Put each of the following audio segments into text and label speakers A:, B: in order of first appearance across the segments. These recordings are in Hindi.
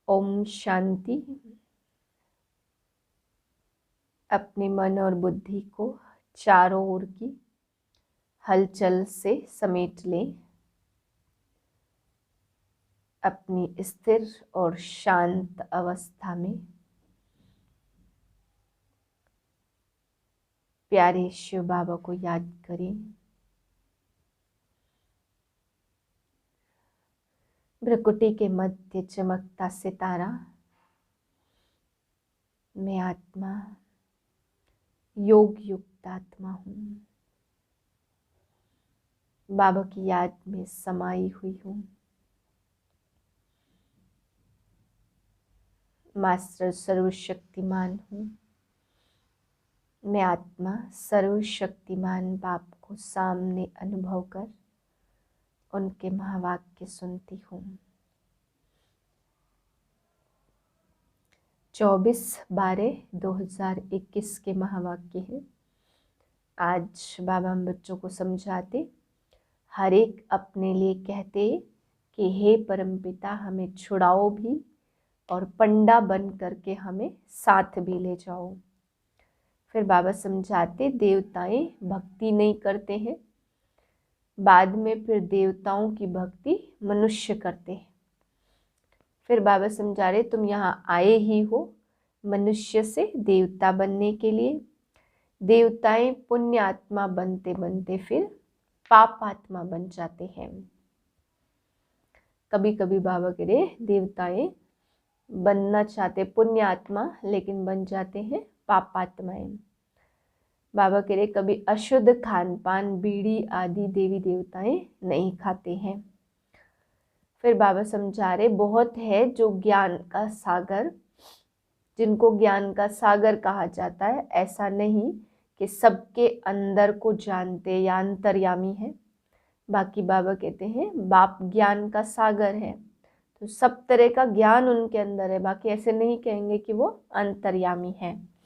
A: ओम शांति। अपने मन और बुद्धि को चारों ओर की हलचल से समेट लें। अपनी स्थिर और शांत अवस्था में प्यारे शिव बाबा को याद करें। भ्रकुटी के मध्य चमकता सितारा, मैं आत्मा, योग युक्त आत्मा हूँ। बाबा की याद में समाई हुई हूँ। मास्टर सर्वशक्तिमान हूँ। मैं आत्मा सर्वशक्तिमान बाप को सामने अनुभव कर उनके महावाक्य सुनती हूँ। 24/12/2021 के महावाक्य हैं। आज बाबा हम बच्चों को समझाते, हर एक अपने लिए कहते कि हे परमपिता, हमें छुड़ाओ भी और पंडा बन करके हमें साथ भी ले जाओ। फिर बाबा समझाते, देवताएं भक्ति नहीं करते हैं, बाद में फिर देवताओं की भक्ति मनुष्य करते हैं। फिर बाबा समझा रहे, तुम यहाँ आए ही हो मनुष्य से देवता बनने के लिए। देवताएं पुण्य आत्मा बनते बनते फिर पाप आत्मा बन जाते हैं। कभी कभी बाबा कह रहे, देवताएं बनना चाहते पुण्य आत्मा, लेकिन बन जाते हैं पाप आत्माएं। बाबा कह रहे, कभी अशुद्ध खान पान, बीड़ी आदि देवी देवताएं नहीं खाते हैं। फिर बाबा समझा रहे, बहुत है जो ज्ञान का सागर, जिनको ज्ञान का सागर कहा जाता है। ऐसा नहीं कि सबके अंदर को जानते या अंतर्यामी है। बाकी बाबा कहते हैं बाप ज्ञान का सागर है, तो सब तरह का ज्ञान उनके अंदर है। बाकी ऐसे नहीं कहेंगे कि वो अंतर्यामी है।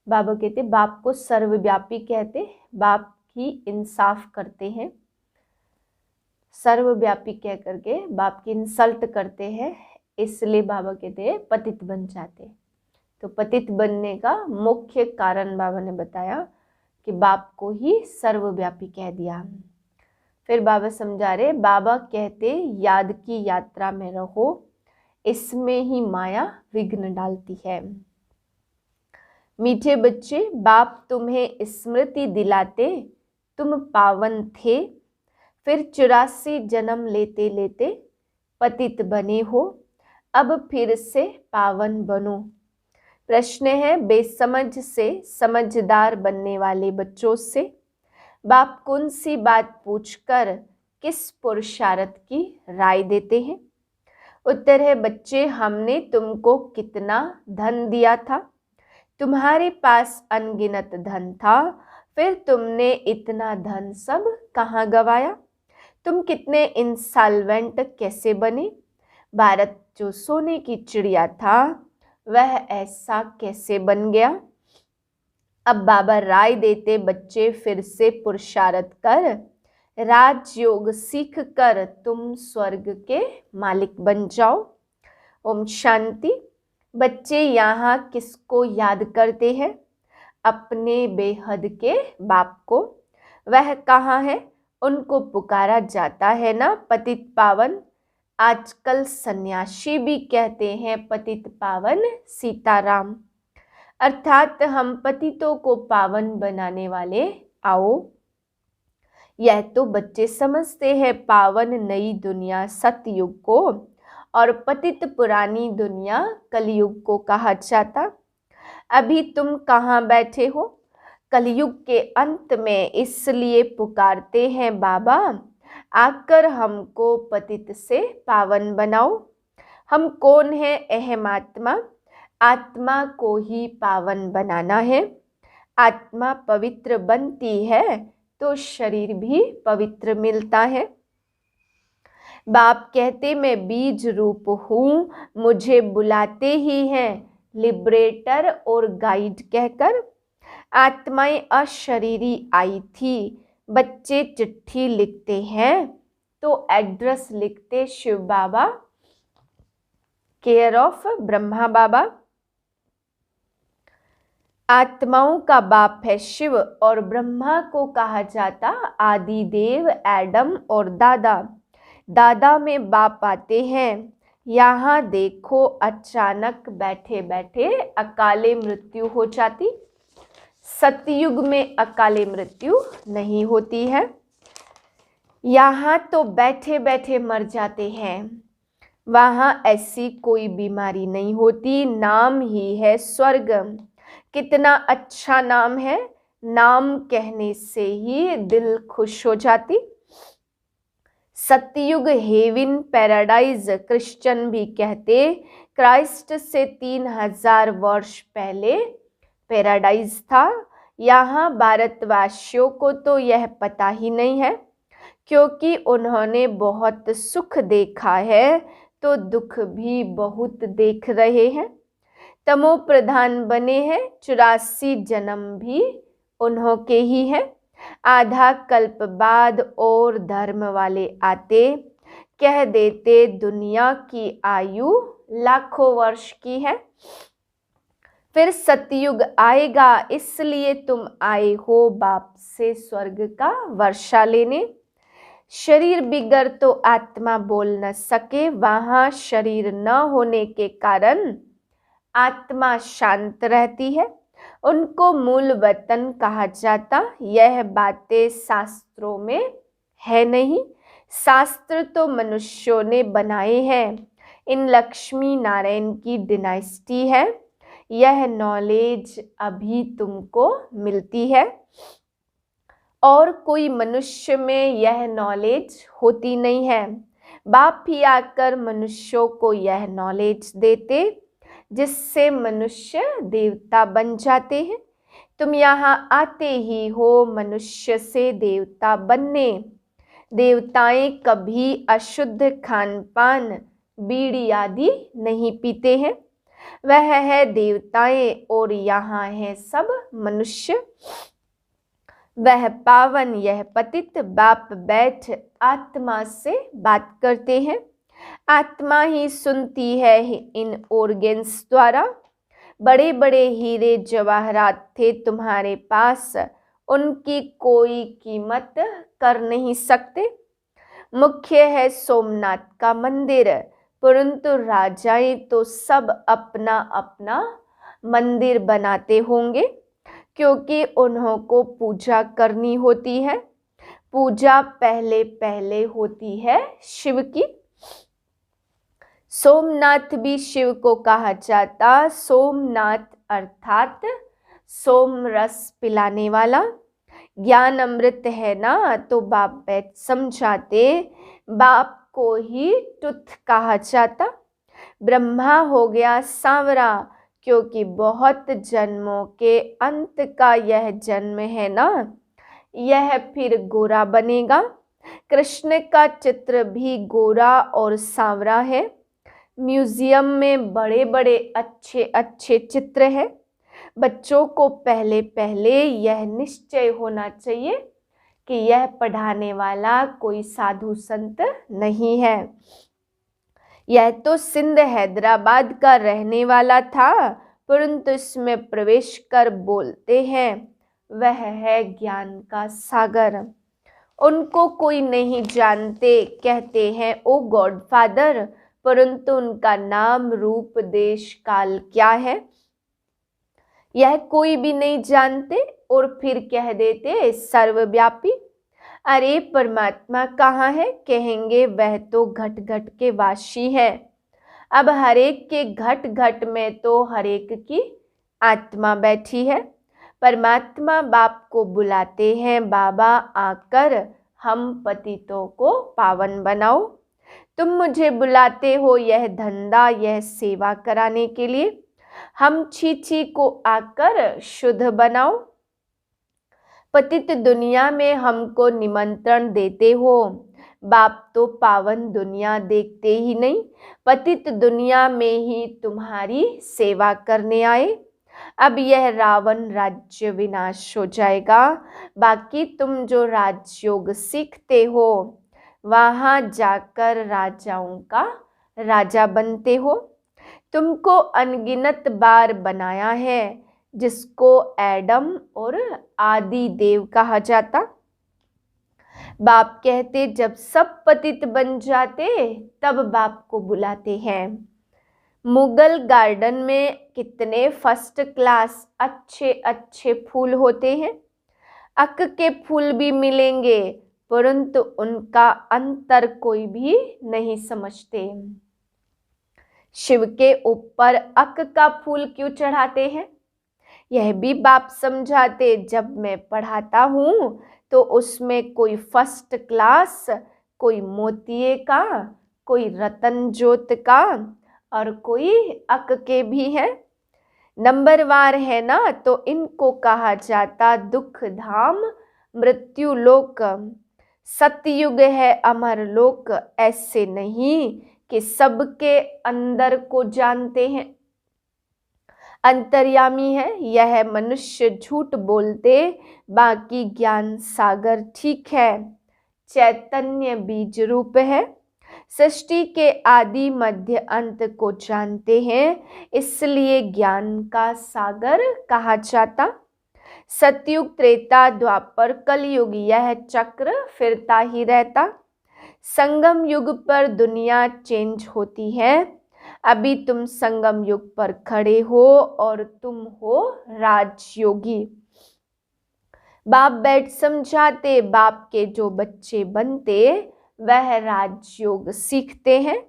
A: बाबा कहते बाप को सर्वव्यापी कहते, बाप की इंसाफ करते हैं। सर्वव्यापी कह करके बाप की इंसल्ट करते हैं, इसलिए बाबा कहते हैं पतित बन जाते। तो पतित बनने का मुख्य कारण बाबा ने बताया कि बाप को ही सर्वव्यापी कह दिया। फिर बाबा समझा रहे, बाबा कहते याद की यात्रा में रहो, इसमें ही माया विघ्न डालती है। मीठे बच्चे, बाप तुम्हें स्मृति दिलाते तुम पावन थे, फिर 84 जन्म लेते लेते पतित बने हो, अब फिर से पावन बनो। प्रश्न है बेसमझ से समझदार बनने वाले बच्चों से, बाप कौन सी बात पूछकर किस पुरुषार्थ की राय देते हैं? उत्तर है, बच्चे हमने तुमको कितना धन दिया था, तुम्हारे पास अनगिनत धन था, फिर तुमने इतना धन सब कहाँ गवाया? तुम कितने इंसॉल्वेंट कैसे बने? भारत जो सोने की चिड़िया था वह ऐसा कैसे बन गया? अब बाबा राय देते, बच्चे फिर से पुरुषार्थ कर, राजयोग सीख कर तुम स्वर्ग के मालिक बन जाओ। ओम शांति। बच्चे यहाँ किसको याद करते हैं? अपने बेहद के बाप को। वह कहाँ है? उनको पुकारा जाता है ना पतित पावन। आजकल सन्यासी भी कहते हैं पतित पावन सीताराम। अर्थात हम पतितों को पावन बनाने वाले आओ। यह तो बच्चे समझते हैं पावन नई दुनिया सतयुग को और पतित पुरानी दुनिया कलयुग को कहा जाता। अभी तुम कहाँ बैठे हो? कलयुग के अंत में, इसलिए पुकारते हैं बाबा आकर हमको पतित से पावन बनाओ। हम कौन है? अहम आत्मा। आत्मा को ही पावन बनाना है। आत्मा पवित्र बनती है तो शरीर भी पवित्र मिलता है। बाप कहते मैं बीज रूप हूँ, मुझे बुलाते ही हैं लिबरेटर और गाइड कहकर। आत्माएं अशरीरी आई थी। बच्चे चिट्ठी लिखते हैं तो एड्रेस लिखते शिव बाबा केयर ऑफ ब्रह्मा बाबा। आत्माओं का बाप है शिव और ब्रह्मा को कहा जाता आदि देव, एडम और दादा। दादा में बाप आते हैं। यहाँ देखो अचानक बैठे बैठे अकाले मृत्यु हो जाती। सतयुग में अकाले मृत्यु नहीं होती है। यहाँ तो बैठे बैठे मर जाते हैं। वहाँ ऐसी कोई बीमारी नहीं होती। नाम ही है स्वर्ग। कितना अच्छा नाम है। नाम कहने से ही दिल खुश हो जाती। सतयुग हेवन पैराडाइज क्रिश्चियन भी कहते। क्राइस्ट से 3000 वर्ष पहले पैराडाइज था। यहाँ भारतवासियों को तो यह पता ही नहीं है, क्योंकि उन्होंने बहुत सुख देखा है तो दुख भी बहुत देख रहे हैं। तमो प्रधान बने हैं। 84 जन्म भी उन्हों के ही हैं। आधा कल्प बाद और धर्म वाले आते, कह देते दुनिया की आयु लाखों वर्ष की है। फिर सतयुग आएगा, इसलिए तुम आए हो बाप से स्वर्ग का वर्षा लेने। शरीर बिगर तो आत्मा बोल न सके। वहाँ शरीर न होने के कारण आत्मा शांत रहती है। उनको मूल वतन कहा जाता। यह बातें शास्त्रों में है नहीं। शास्त्र तो मनुष्यों ने बनाए हैं। इन लक्ष्मी नारायण की डिनाइस्टी है। यह नॉलेज अभी तुमको मिलती है और कोई मनुष्य में यह नॉलेज होती नहीं है। बाप ही आकर मनुष्यों को यह नॉलेज देते, जिससे मनुष्य देवता बन जाते हैं। तुम यहाँ आते ही हो मनुष्य से देवता बनने। देवताएं कभी अशुद्ध खान पान, बीड़ी आदि नहीं पीते हैं। वह है देवताएं और यहाँ है सब मनुष्य। वह पावन, यह पतित। बाप बैठ आत्मा से बात करते हैं। आत्मा ही सुनती है इन ऑर्गेन्स द्वारा। बड़े बड़े हीरे जवाहरात थे तुम्हारे पास, उनकी कोई कीमत कर नहीं सकते। मुख्य है सोमनाथ का मंदिर, परंतु राजाएं तो सब अपना अपना मंदिर बनाते होंगे, क्योंकि उन्हों को पूजा करनी होती है। पूजा पहले पहले होती है शिव की। सोमनाथ भी शिव को कहा जाता। सोमनाथ अर्थात सोम रस पिलाने वाला। ज्ञान अमृत है ना, तो बाप बैठ समझाते। बाप को ही टुथ कहा जाता। ब्रह्मा हो गया सांवरा, क्योंकि बहुत जन्मों के अंत का यह जन्म है ना, यह फिर गोरा बनेगा। कृष्ण का चित्र भी गोरा और सांवरा है। म्यूजियम में बड़े बड़े अच्छे अच्छे चित्र हैं। बच्चों को पहले पहले यह निश्चय होना चाहिए कि यह पढ़ाने वाला कोई साधु संत नहीं है। यह तो सिंध हैदराबाद का रहने वाला था, परंतु इसमें प्रवेश कर बोलते हैं वह है ज्ञान का सागर। उनको कोई नहीं जानते, कहते हैं ओ गॉड फादर, परंतु उनका नाम रूप देश काल क्या है यह कोई भी नहीं जानते, और फिर कह देते सर्वव्यापी। अरे परमात्मा कहाँ है? कहेंगे वह तो घट घट के वासी है। अब हरेक के घट घट में तो हरेक की आत्मा बैठी है। परमात्मा बाप को बुलाते हैं, बाबा आकर हम पतितों को पावन बनाओ। तुम मुझे बुलाते हो यह धंधा, यह सेवा कराने के लिए। हम छी को आकर शुद्ध बनाओ। पतित दुनिया में हमको निमंत्रण देते हो। बाप तो पावन दुनिया देखते ही नहीं, पतित दुनिया में ही तुम्हारी सेवा करने आए। अब यह रावण राज्य विनाश हो जाएगा। बाकी तुम जो राजयोग सीखते हो, वहाँ जाकर राजाओं का राजा बनते हो। तुमको अनगिनत बार बनाया है, जिसको एडम और आदि देव कहा जाता। बाप कहते जब सब पतित बन जाते तब बाप को बुलाते हैं। मुगल गार्डन में कितने फर्स्ट क्लास अच्छे अच्छे फूल होते हैं। अक के फूल भी मिलेंगे, परंतु उनका अंतर कोई भी नहीं समझते। शिव के ऊपर अक का फूल क्यों चढ़ाते हैं, यह भी बाप समझाते। जब मैं पढ़ाता हूँ तो उसमें कोई फर्स्ट क्लास, कोई मोतिये का, कोई रतन जोत का और कोई अक के भी है। नंबरवार है ना, तो इनको कहा जाता दुख धाम, मृत्यु लोक। सतयुग है अमर लोक, ऐसे नहीं कि सबके अंदर को जानते हैं। अंतर्यामी है यह मनुष्य झूठ बोलते, बाकी ज्ञान सागर ठीक है। चैतन्य बीज रूप है, सृष्टि के आदि मध्य अंत को जानते हैं, इसलिए ज्ञान का सागर कहा जाता। सतयुग त्रेता द्वापर कलयुग यह चक्र फिरता ही रहता। संगम युग पर दुनिया चेंज होती है। अभी तुम संगम युग पर खड़े हो और तुम हो राजयोगी। बाप बैठ समझाते, बाप के जो बच्चे बनते वह राजयोग सीखते हैं।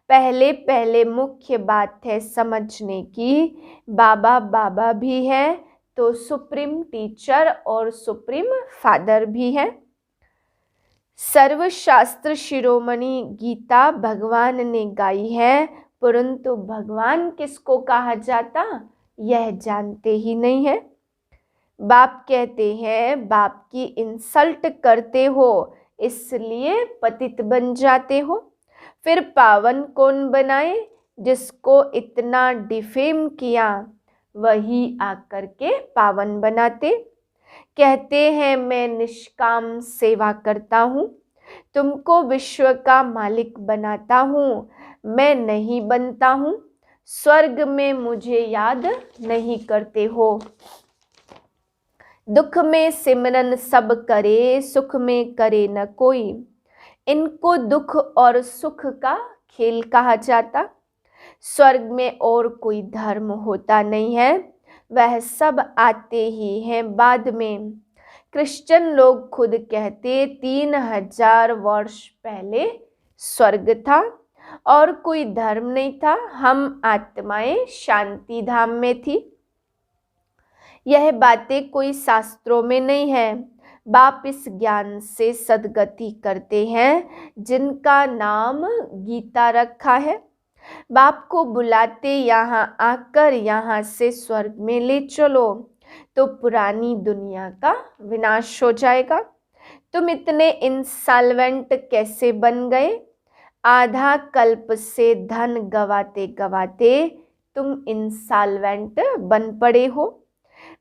A: पहले पहले मुख्य बात है समझने की, बाबा बाबा भी है तो सुप्रीम टीचर और सुप्रीम फादर भी है। सर्वशास्त्र शिरोमणि गीता भगवान ने गाई है, परंतु भगवान किसको कहा जाता यह जानते ही नहीं है। बाप कहते हैं बाप की इंसल्ट करते हो इसलिए पतित बन जाते हो। फिर पावन कौन बनाए, जिसको इतना डिफेम किया वही आकर के पावन बनाते। कहते हैं मैं निष्काम सेवा करता हूँ, तुमको विश्व का मालिक बनाता हूँ, मैं नहीं बनता हूँ। स्वर्ग में मुझे याद नहीं करते हो। दुख में सिमरन सब करे, सुख में करे न कोई। इनको दुख और सुख का खेल कहा जाता। स्वर्ग में और कोई धर्म होता नहीं है, वह सब आते ही हैं बाद में। क्रिश्चियन लोग खुद कहते 3000 वर्ष पहले स्वर्ग था और कोई धर्म नहीं था, हम आत्माएं शांति धाम में थी। यह बातें कोई शास्त्रों में नहीं है। बाप इस ज्ञान से सद्गति करते हैं जिनका नाम गीता रखा है। बाप को बुलाते यहाँ आकर यहाँ से स्वर्ग में ले चलो, तो पुरानी दुनिया का विनाश हो जाएगा। तुम इतने इंसॉल्वेंट कैसे बन गए? आधा कल्प से धन गवाते गवाते तुम इंसॉल्वेंट बन पड़े हो।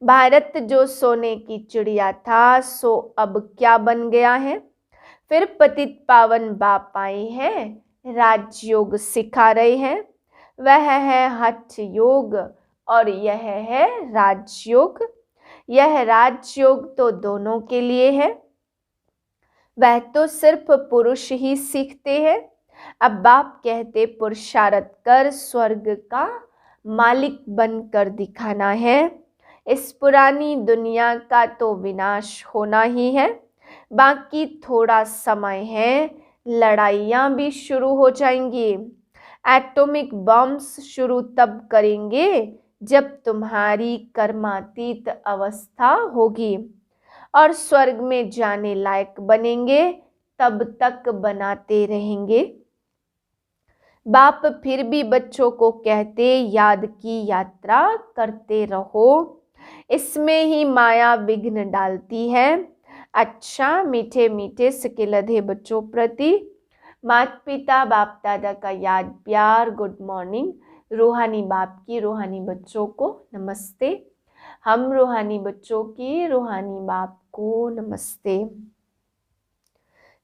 A: भारत जो सोने की चिड़िया था सो अब क्या बन गया है? फिर पतित पावन बाप आए हैं, राजयोग सिखा रहे हैं। वह है हठ योग और यह है राजयोग। यह राजयोग तो दोनों के लिए है, वह तो सिर्फ पुरुष ही सीखते हैं। अब बाप कहते पुरुषार्थ कर स्वर्ग का मालिक बनकर दिखाना है। इस पुरानी दुनिया का तो विनाश होना ही है, बाकी थोड़ा समय है, लड़ाइयाँ भी शुरू हो जाएंगी। एटॉमिक बम्स शुरू तब करेंगे जब तुम्हारी कर्मातीत अवस्था होगी और स्वर्ग में जाने लायक बनेंगे, तब तक बनाते रहेंगे। बाप फिर भी बच्चों को कहते याद की यात्रा करते रहो, इसमें ही माया विघ्न डालती है। अच्छा मीठे मीठे सिकिलधे बच्चों प्रति माता पिता बाप दादा का याद प्यार गुड मॉर्निंग। रूहानी बाप की रूहानी बच्चों को नमस्ते। हम रूहानी बच्चों की रूहानी बाप को नमस्ते।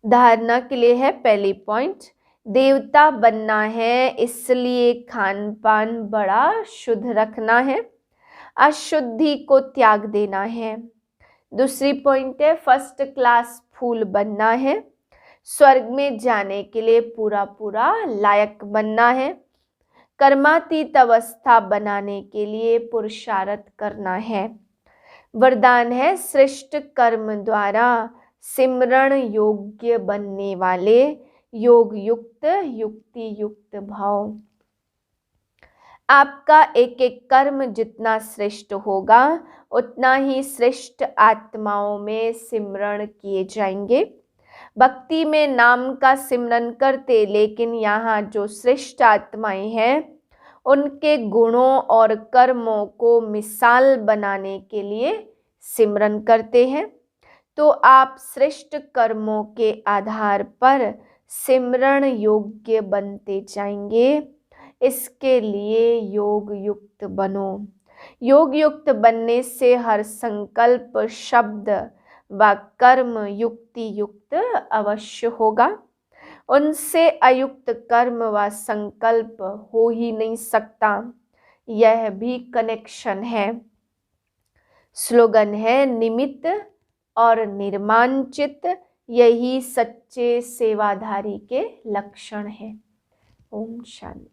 A: धारणा के लिए है पहली पॉइंट, देवता बनना है, इसलिए खान पान बड़ा शुद्ध रखना है, अशुद्धि को त्याग देना है। दूसरी पॉइंट है फर्स्ट क्लास फूल बनना है, स्वर्ग में जाने के लिए पूरा पूरा लायक बनना है, कर्मातीत अवस्था बनाने के लिए पुरुषार्थ करना है। वरदान है श्रेष्ठ कर्म द्वारा सिमरण योग्य बनने वाले योग युक्त युक्ति युक्त भाव। आपका एक एक कर्म जितना श्रेष्ठ होगा उतना ही श्रेष्ठ आत्माओं में सिमरण किए जाएंगे। भक्ति में नाम का सिमरन करते, लेकिन यहाँ जो श्रेष्ठ आत्माएं हैं उनके गुणों और कर्मों को मिसाल बनाने के लिए सिमरन करते हैं। तो आप श्रेष्ठ कर्मों के आधार पर सिमरण योग्य बनते जाएंगे। इसके लिए योग युक्त बनो। योग युक्त बनने से हर संकल्प, शब्द व कर्म युक्ति युक्त अवश्य होगा। उनसे अयुक्त कर्म व संकल्प हो ही नहीं सकता। यह भी कनेक्शन है। स्लोगन है निमित्त और निर्माणचित, यही सच्चे सेवाधारी के लक्षण हैं। ओम शांति।